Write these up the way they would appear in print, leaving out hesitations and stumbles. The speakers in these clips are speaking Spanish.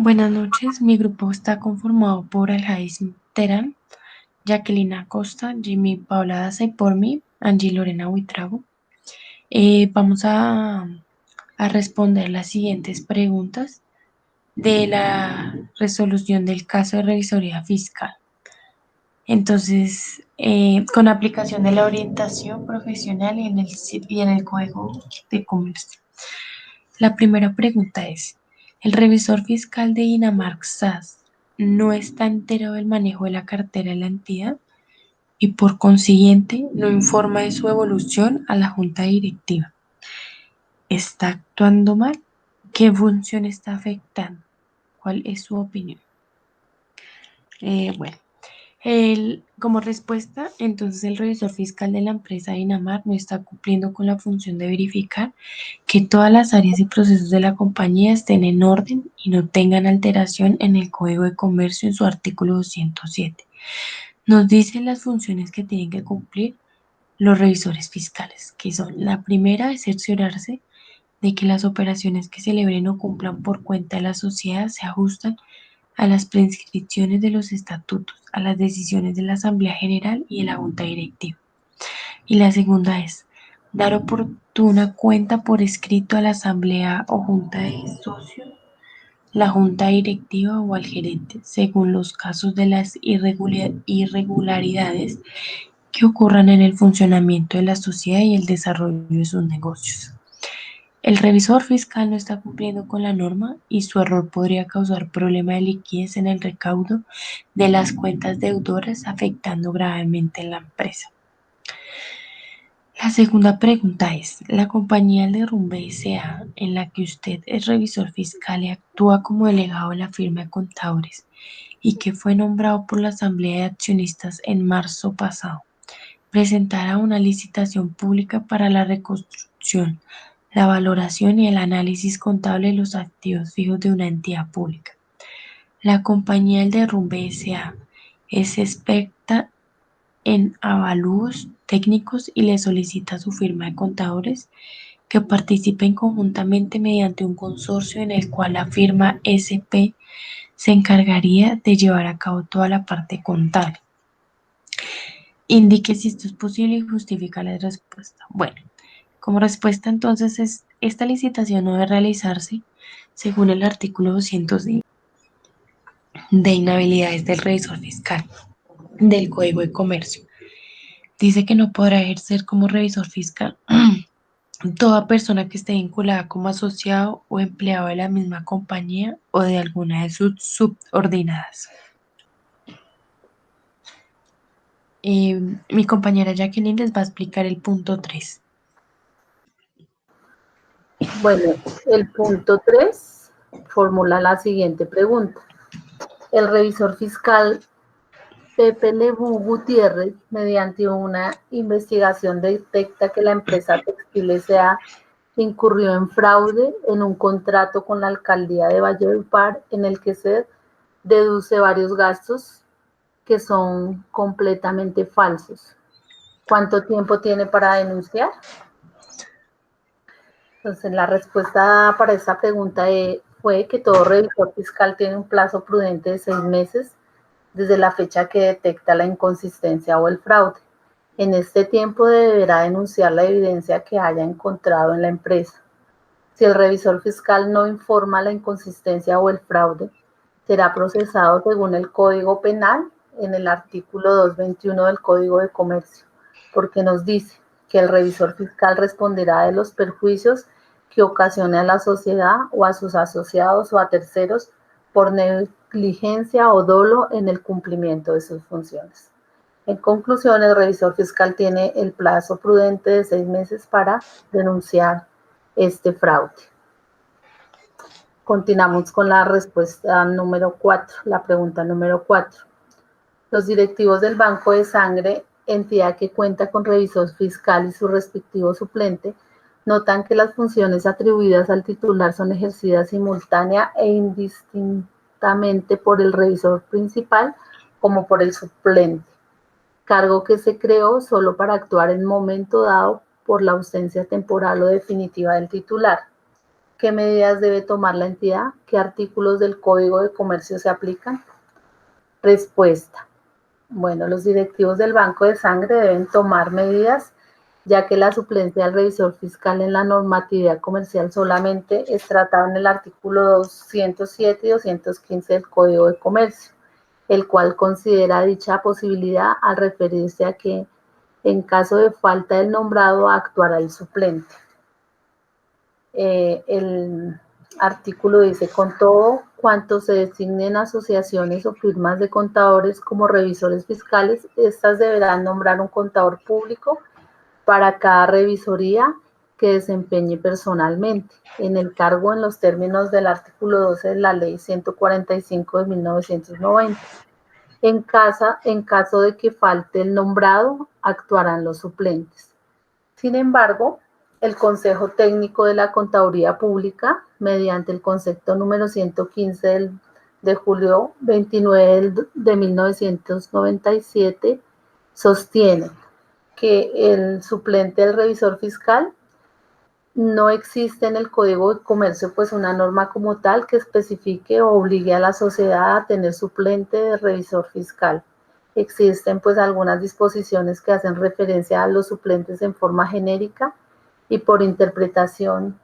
Buenas noches, mi grupo está conformado por Aljaís Terán, Jacqueline Acosta, Jimmy Paula Daza y por mí, Angie Lorena Buitrago. Vamos a responder las siguientes preguntas de la resolución del caso de revisoría fiscal. Entonces, con aplicación de la orientación profesional y en el Código de Comercio. La primera pregunta es, ¿el revisor fiscal de Dinamarca SAS no está entero del manejo de la cartera de la entidad y por consiguiente no informa de su evolución a la junta directiva? ¿Está actuando mal? ¿Qué función está afectando? ¿Cuál es su opinión? Bueno, como respuesta, entonces el revisor fiscal de la empresa Dinamar no está cumpliendo con la función de verificar que todas las áreas y procesos de la compañía estén en orden y no tengan alteración en el Código de Comercio en su artículo 207. Nos dice las funciones que tienen que cumplir los revisores fiscales, que son la primera, es cerciorarse de que las operaciones que celebren o cumplan por cuenta de la sociedad se ajustan a las prescripciones de los estatutos, a las decisiones de la Asamblea General y de la Junta Directiva. Y la segunda es dar oportuna cuenta por escrito a la Asamblea o Junta de Socios, la Junta Directiva o al gerente, según los casos de las irregularidades que ocurran en el funcionamiento de la sociedad y el desarrollo de sus negocios. El revisor fiscal no está cumpliendo con la norma y su error podría causar problema de liquidez en el recaudo de las cuentas deudoras, afectando gravemente a la empresa. La segunda pregunta es, ¿la compañía El Derrumbe S.A., en la que usted es revisor fiscal y actúa como delegado de la firma de contadores y que fue nombrado por la Asamblea de Accionistas en marzo pasado, presentará una licitación pública para la reconstrucción, la valoración y el análisis contable de los activos fijos de una entidad pública? La compañía El Derrumbe S.A. es experta en avalúos técnicos y le solicita a su firma de contadores que participen conjuntamente mediante un consorcio en el cual la firma SP se encargaría de llevar a cabo toda la parte contable. Indique si esto es posible y justifica la respuesta. Bueno, como respuesta entonces esta licitación no debe realizarse según el artículo 200 de inhabilidades del revisor fiscal del Código de Comercio. Dice que no podrá ejercer como revisor fiscal toda persona que esté vinculada como asociado o empleado de la misma compañía o de alguna de sus subordinadas. Mi compañera Jacqueline les va a explicar el punto 3. Bueno, el punto 3 formula la siguiente pregunta. El revisor fiscal Pepe Lebu Gutiérrez, mediante una investigación, detecta que la empresa Textil S.A. incurrió en fraude en un contrato con la alcaldía de Valledupar en el que se deduce varios gastos que son completamente falsos. ¿Cuánto tiempo tiene para denunciar? Entonces, la respuesta para esta pregunta fue que todo revisor fiscal tiene un plazo prudente de 6 meses desde la fecha que detecta la inconsistencia o el fraude. En este tiempo deberá denunciar la evidencia que haya encontrado en la empresa. Si el revisor fiscal no informa la inconsistencia o el fraude, será procesado según el Código Penal en el artículo 221 del Código de Comercio, porque nos dice que el revisor fiscal responderá de los perjuicios que ocasione a la sociedad o a sus asociados o a terceros por negligencia o dolo en el cumplimiento de sus funciones. En conclusión, el revisor fiscal tiene el plazo prudente de 6 meses para denunciar este fraude. Continuamos con la respuesta número 4, la pregunta número 4. Los directivos del Banco de Sangre, entidad que cuenta con revisor fiscal y su respectivo suplente, notan que las funciones atribuidas al titular son ejercidas simultánea e indistintamente por el revisor principal como por el suplente, cargo que se creó solo para actuar en momento dado por la ausencia temporal o definitiva del titular. ¿Qué medidas debe tomar la entidad? ¿Qué artículos del Código de Comercio se aplican? Respuesta. Bueno, los directivos del Banco de Sangre deben tomar medidas, ya que la suplencia del revisor fiscal en la normatividad comercial solamente es tratada en el artículo 207 y 215 del Código de Comercio, el cual considera dicha posibilidad al referirse a que en caso de falta del nombrado actuará el suplente. El artículo dice: con todo cuanto se designen asociaciones o firmas de contadores como revisores fiscales, estas deberán nombrar un contador público para cada revisoría que desempeñe personalmente en el cargo en los términos del artículo 12 de la Ley 145 de 1990. En caso de que falte el nombrado, actuarán los suplentes. Sin embargo, el Consejo Técnico de la Contaduría Pública, mediante el concepto número 115 de julio 29 de 1997, sostiene que el suplente del revisor fiscal no existe en el Código de Comercio pues una norma como tal que especifique o obligue a la sociedad a tener suplente de revisor fiscal. Existen pues algunas disposiciones que hacen referencia a los suplentes en forma genérica y por interpretación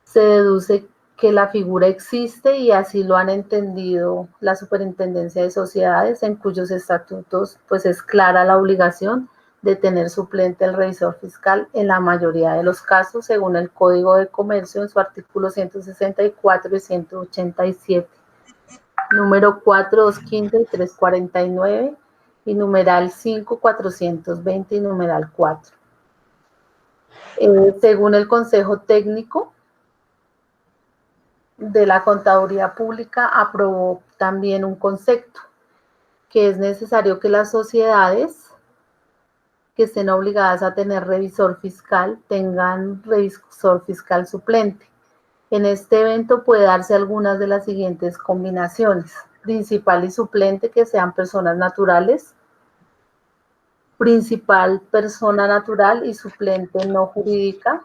se deduce que la figura existe y así lo han entendido la Superintendencia de Sociedades, en cuyos estatutos pues es clara la obligación de tener suplente el revisor fiscal en la mayoría de los casos, según el Código de Comercio en su artículo 164 y 187, número 4, 215 y 349, y numeral 5, 420 y numeral 4. Según el Consejo Técnico de la Contaduría Pública, aprobó también un concepto, que es necesario que las sociedades que estén obligadas a tener revisor fiscal tengan revisor fiscal suplente. En este evento puede darse algunas de las siguientes combinaciones: principal y suplente que sean personas naturales, principal persona natural y suplente no jurídica,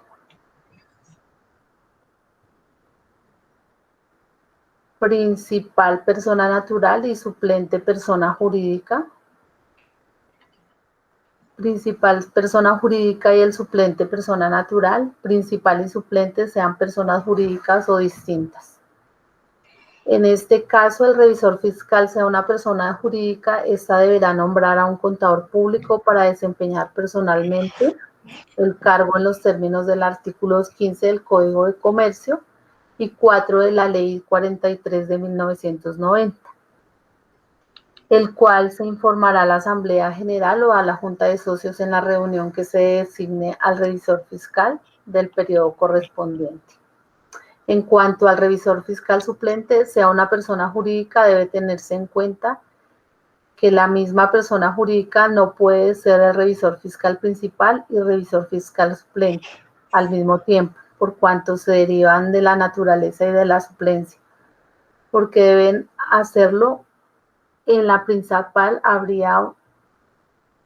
principal persona natural y suplente persona jurídica, principal persona jurídica y el suplente persona natural, principal y suplente sean personas jurídicas o distintas. En este caso, el revisor fiscal sea una persona jurídica, esta deberá nombrar a un contador público para desempeñar personalmente el cargo en los términos del artículo 15 del Código de Comercio y 4 de la Ley 43 de 1990, el cual se informará a la Asamblea General o a la Junta de Socios en la reunión que se designe al revisor fiscal del periodo correspondiente. En cuanto al revisor fiscal suplente, sea una persona jurídica, debe tenerse en cuenta que la misma persona jurídica no puede ser el revisor fiscal principal y revisor fiscal suplente al mismo tiempo, por cuanto se derivan de la naturaleza y de la suplencia, porque deben hacerlo en la principal, habría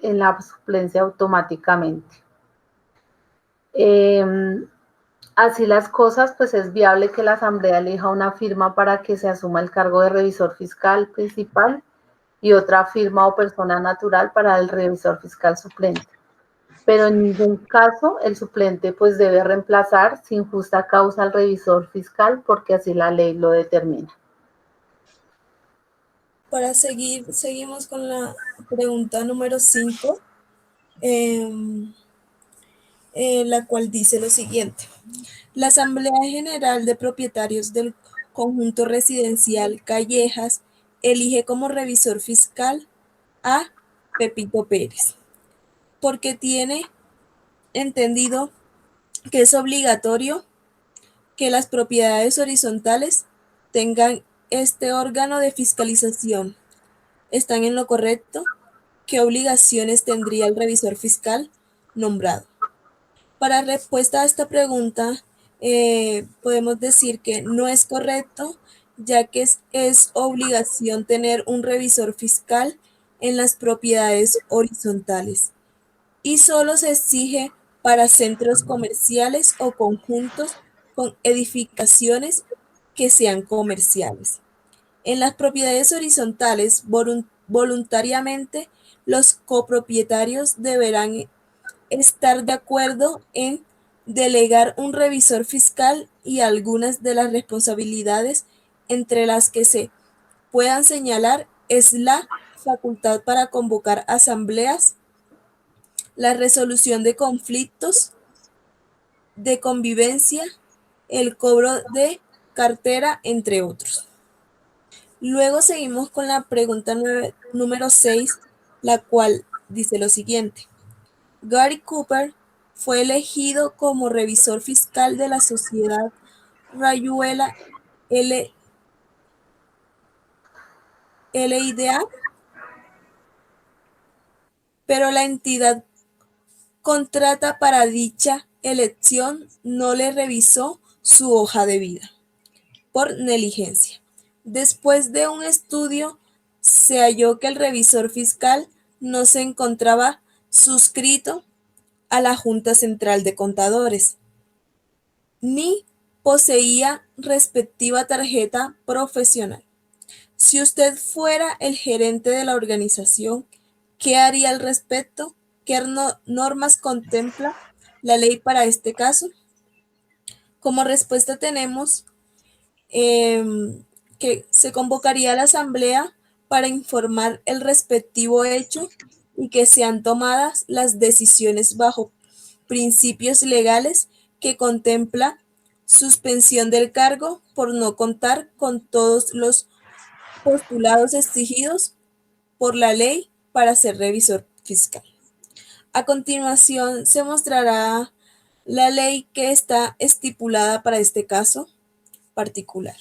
en la suplencia automáticamente. Así las cosas, pues es viable que la Asamblea elija una firma para que se asuma el cargo de revisor fiscal principal y otra firma o persona natural para el revisor fiscal suplente. Pero en ningún caso el suplente pues debe reemplazar sin justa causa al revisor fiscal, porque así la ley lo determina. Para seguir, seguimos con la pregunta número 5, la cual dice lo siguiente. La Asamblea General de Propietarios del Conjunto Residencial Callejas elige como revisor fiscal a Pepito Pérez, porque tiene entendido que es obligatorio que las propiedades horizontales tengan este órgano de fiscalización. ¿Están en lo correcto? ¿Qué obligaciones tendría el revisor fiscal nombrado? Para respuesta a esta pregunta, podemos decir que no es correcto, ya que es obligación tener un revisor fiscal en las propiedades horizontales y solo se exige para centros comerciales o conjuntos con edificaciones que sean comerciales. En las propiedades horizontales, voluntariamente, los copropietarios deberán estar de acuerdo en delegar un revisor fiscal y algunas de las responsabilidades entre las que se puedan señalar es la facultad para convocar asambleas, la resolución de conflictos de convivencia, el cobro de cartera, entre otros. Luego seguimos con la pregunta número 6, la cual dice lo siguiente. Gary Cooper fue elegido como revisor fiscal de la sociedad Rayuela LIDA, pero la entidad contrata para dicha elección no le revisó su hoja de vida por negligencia. Después de un estudio, se halló que el revisor fiscal no se encontraba suscrito a la Junta Central de Contadores, ni poseía respectiva tarjeta profesional. Si usted fuera el gerente de la organización, ¿qué haría al respecto? ¿Qué normas contempla la ley para este caso? Como respuesta tenemos que se convocaría a la asamblea para informar el respectivo hecho y que sean tomadas las decisiones bajo principios legales que contempla suspensión del cargo por no contar con todos los postulados exigidos por la ley para ser revisor fiscal. A continuación se mostrará la ley que está estipulada para este caso particular.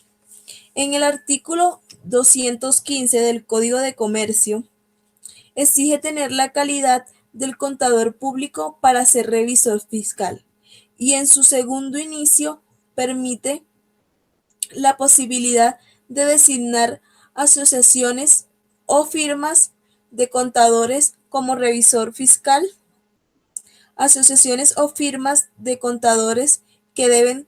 En el artículo 215 del Código de Comercio, exige tener la calidad del contador público para ser revisor fiscal y en su segundo inicio permite la posibilidad de designar asociaciones o firmas de contadores como revisor fiscal, asociaciones o firmas de contadores que deben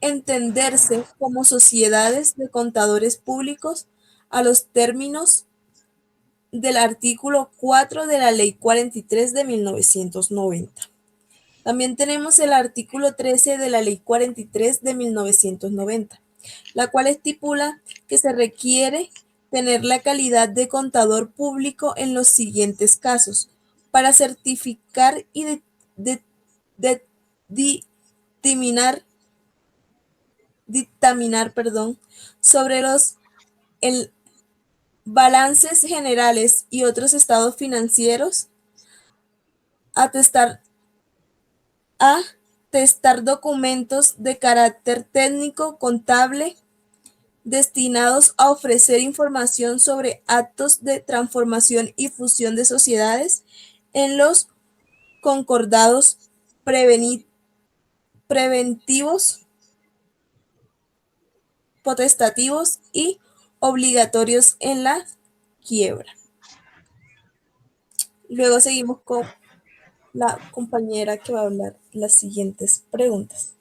entenderse como sociedades de contadores públicos a los términos del artículo 4 de la Ley 43 de 1990. También tenemos el artículo 13 de la Ley 43 de 1990, la cual estipula que se requiere tener la calidad de contador público en los siguientes casos para certificar y dictaminar sobre los balances generales y otros estados financieros, atestar documentos de carácter técnico contable destinados a ofrecer información sobre actos de transformación y fusión de sociedades en los concordados preventivos, potestativos y obligatorios en la quiebra. Luego seguimos con la compañera que va a hablar las siguientes preguntas.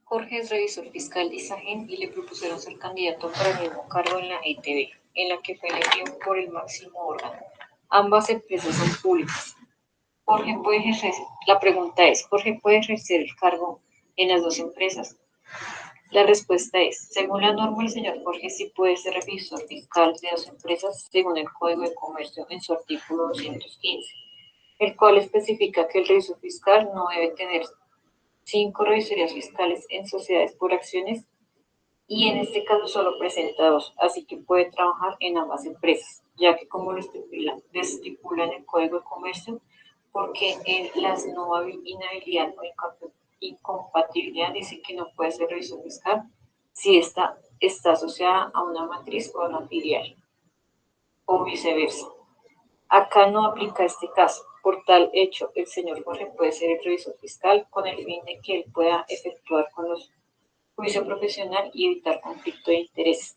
Jorge es revisor fiscal de Isagen y le propusieron ser candidato para el mismo cargo en la ETB, en la que fue elegido por el máximo órgano. Ambas empresas son públicas. La pregunta es, ¿Jorge puede ejercer el cargo en las dos empresas? La respuesta es, según la norma, el señor Jorge sí puede ser revisor fiscal de dos empresas según el Código de Comercio en su artículo 215, el cual especifica que el revisor fiscal no debe tener 5 revisorías fiscales en sociedades por acciones y en este caso solo presenta 2, así que puede trabajar en ambas empresas, ya que como lo estipula en el Código de Comercio, porque en las no inhabilidad o incompatibilidad dice que no puede ser revisor fiscal si está asociada a una matriz o a una filial, o viceversa. Acá no aplica este caso. Por tal hecho, el señor Jorge puede ser el revisor fiscal con el fin de que él pueda efectuar con los juicio profesional y evitar conflicto de intereses.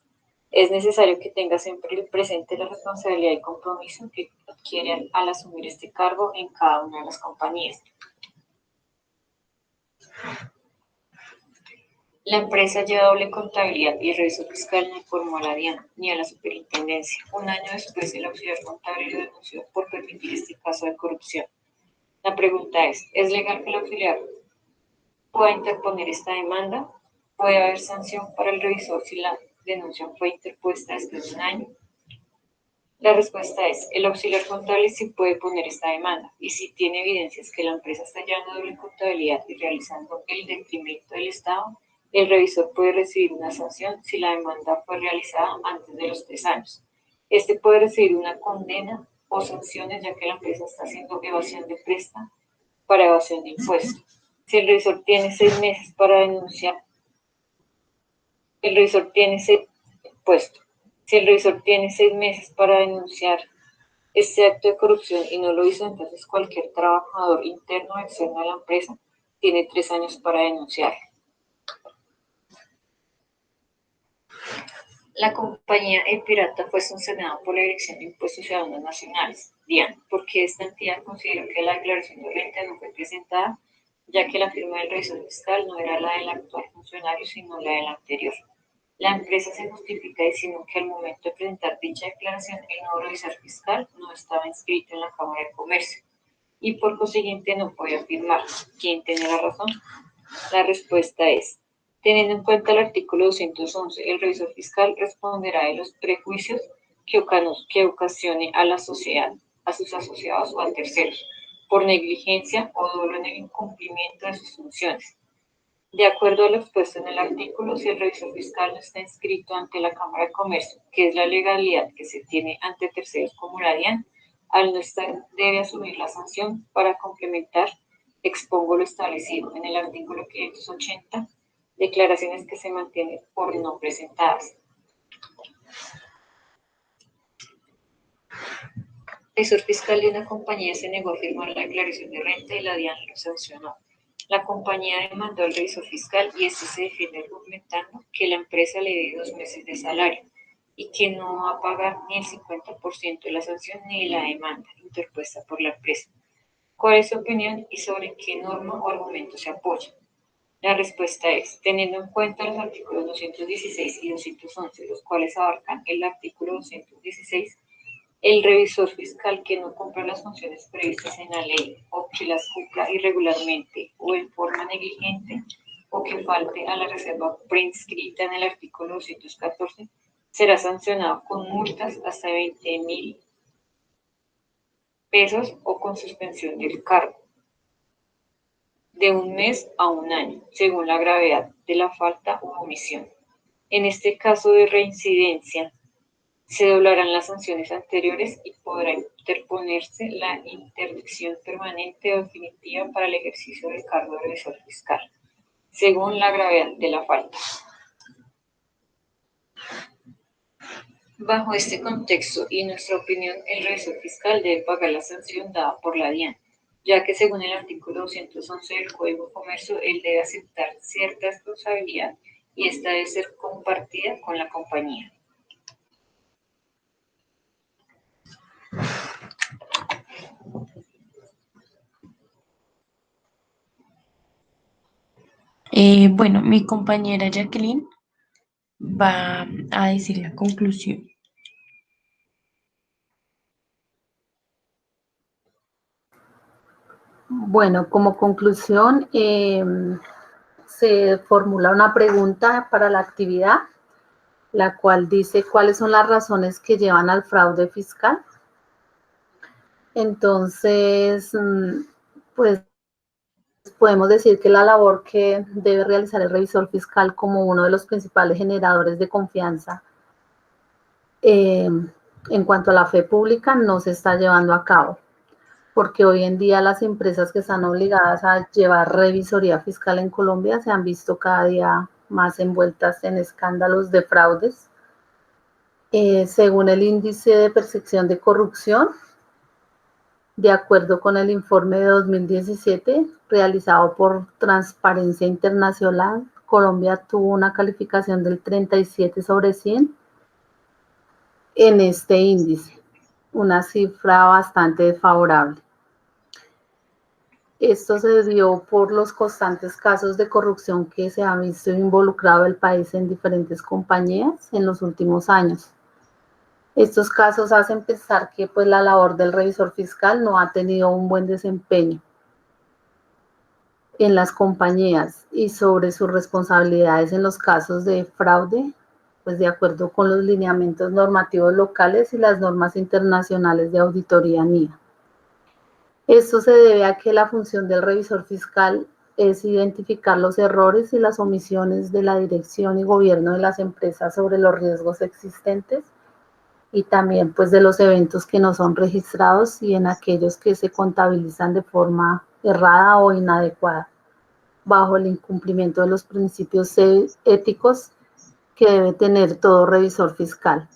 Es necesario que tenga siempre presente la responsabilidad y compromiso que adquiere al asumir este cargo en cada una de las compañías. La empresa lleva doble contabilidad y el revisor fiscal no informó a la DIAN ni a la superintendencia. Un año después, el auxiliar contable lo denunció por permitir este caso de corrupción. La pregunta ¿es legal que el auxiliar pueda interponer esta demanda? ¿Puede haber sanción para el revisor si la denuncia fue interpuesta después de un año? La respuesta el auxiliar contable sí puede poner esta demanda y si tiene evidencias que la empresa está llevando doble contabilidad y realizando el detrimento del Estado, el revisor puede recibir una sanción si la demanda fue realizada antes de los 3 años. Este puede recibir una condena o sanciones ya que la empresa está haciendo evasión de presta para evasión de impuestos. Si el revisor tiene 6 meses para denunciar, el revisor tiene 6 puesto. Si el revisor tiene 6 meses para denunciar este acto de corrupción y no lo hizo, entonces cualquier trabajador interno o externo de la empresa tiene 3 años para denunciar. La compañía El Pirata fue sancionada por la Dirección de Impuestos Ciudadanos Nacionales, DIAN, porque esta entidad consideró que la declaración de renta no fue presentada, ya que la firma del revisor fiscal no era la del actual funcionario, sino la del anterior. La empresa se justifica diciendo que al momento de presentar dicha declaración, el nuevo revisor fiscal no estaba inscrito en la Cámara de Comercio y por consiguiente no podía firmar. ¿Quién tiene la razón? La respuesta teniendo en cuenta el artículo 211, el revisor fiscal responderá de los prejuicios que ocasione a la sociedad, a sus asociados o a terceros, por negligencia o dolo en el incumplimiento de sus funciones. De acuerdo a lo expuesto en el artículo, si el revisor fiscal no está inscrito ante la Cámara de Comercio, que es la legalidad que se tiene ante terceros como la DIAN, al no estar debe asumir la sanción. Para complementar, expongo lo establecido en el artículo 580, declaraciones que se mantienen por no presentadas. El revisor fiscal de una compañía se negó a firmar la declaración de renta y la DIAN lo sancionó. La compañía demandó al revisor fiscal y este se defiende argumentando que la empresa le debe 2 meses de salario y que no va a pagar ni el 50% de la sanción ni de la demanda interpuesta por la empresa. ¿Cuál es su opinión y sobre qué norma o argumento se apoya? La respuesta teniendo en cuenta los artículos 216 y 211, los cuales abarcan el artículo 216, el revisor fiscal que no cumpla las funciones previstas en la ley o que las cumpla irregularmente o en forma negligente o que falte a la reserva prescrita en el artículo 214 será sancionado con multas hasta 20.000 pesos o con suspensión del cargo de 1 mes a 1 año, según la gravedad de la falta u omisión. En este caso de reincidencia, se doblarán las sanciones anteriores y podrá interponerse la interdicción permanente o definitiva para el ejercicio del cargo de revisor fiscal, según la gravedad de la falta. Bajo este contexto y nuestra opinión, el revisor fiscal debe pagar la sanción dada por la DIAN, ya que según el artículo 211 del Código de Comercio, él debe aceptar cierta responsabilidad y esta debe ser compartida con la compañía. Bueno, mi compañera Jacqueline va a decir la conclusión. Bueno, como conclusión, se formula una pregunta para la actividad, la cual dice cuáles son las razones que llevan al fraude fiscal. Entonces, pues podemos decir que la labor que debe realizar el revisor fiscal como uno de los principales generadores de confianza en cuanto a la fe pública no se está llevando a cabo, porque hoy en día las empresas que están obligadas a llevar revisoría fiscal en Colombia se han visto cada día más envueltas en escándalos de fraudes. Según el índice de percepción de corrupción, de acuerdo con el informe de 2017 realizado por Transparencia Internacional, Colombia tuvo una calificación del 37 sobre 100 en este índice, una cifra bastante desfavorable. Esto se dio por los constantes casos de corrupción que se han visto involucrado el país en diferentes compañías en los últimos años. Estos casos hacen pensar que pues, la labor del revisor fiscal no ha tenido un buen desempeño en las compañías y sobre sus responsabilidades en los casos de fraude, pues de acuerdo con los lineamientos normativos locales y las normas internacionales de auditoría NIA. Esto se debe a que la función del revisor fiscal es identificar los errores y las omisiones de la dirección y gobierno de las empresas sobre los riesgos existentes y también pues de los eventos que no son registrados y en aquellos que se contabilizan de forma errada o inadecuada bajo el incumplimiento de los principios éticos que debe tener todo revisor fiscal.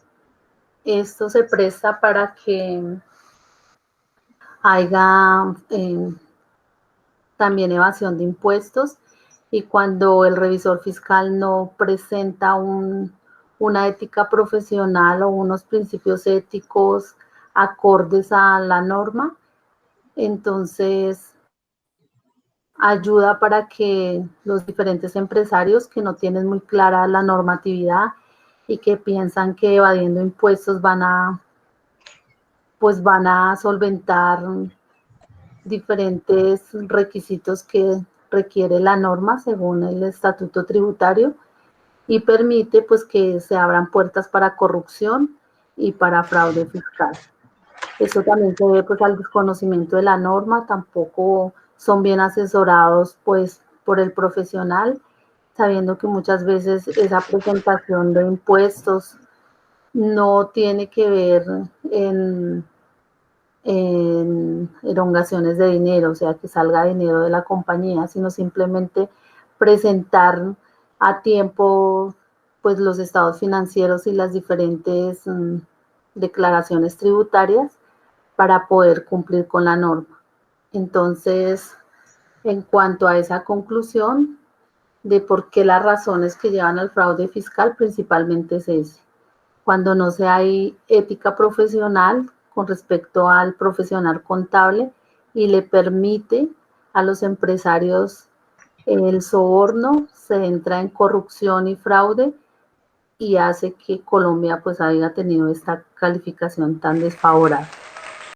Esto se presta para que haya también evasión de impuestos y cuando el revisor fiscal no presenta una ética profesional o unos principios éticos acordes a la norma, entonces ayuda para que los diferentes empresarios que no tienen muy clara la normatividad y que piensan que evadiendo impuestos van a solventar diferentes requisitos que requiere la norma según el estatuto tributario y permite pues que se abran puertas para corrupción y para fraude fiscal. Eso también se debe pues al desconocimiento de la norma, tampoco son bien asesorados pues por el profesional, sabiendo que muchas veces esa presentación de impuestos no tiene que ver en erogaciones de dinero, o sea, que salga dinero de la compañía, sino simplemente presentar a tiempo pues los estados financieros y las diferentes declaraciones tributarias para poder cumplir con la norma. Entonces, en cuanto a esa conclusión de por qué las razones que llevan al fraude fiscal principalmente es ese. Cuando no se hay ética profesional con respecto al profesional contable y le permite a los empresarios el soborno, se entra en corrupción y fraude y hace que Colombia pues haya tenido esta calificación tan desfavorable.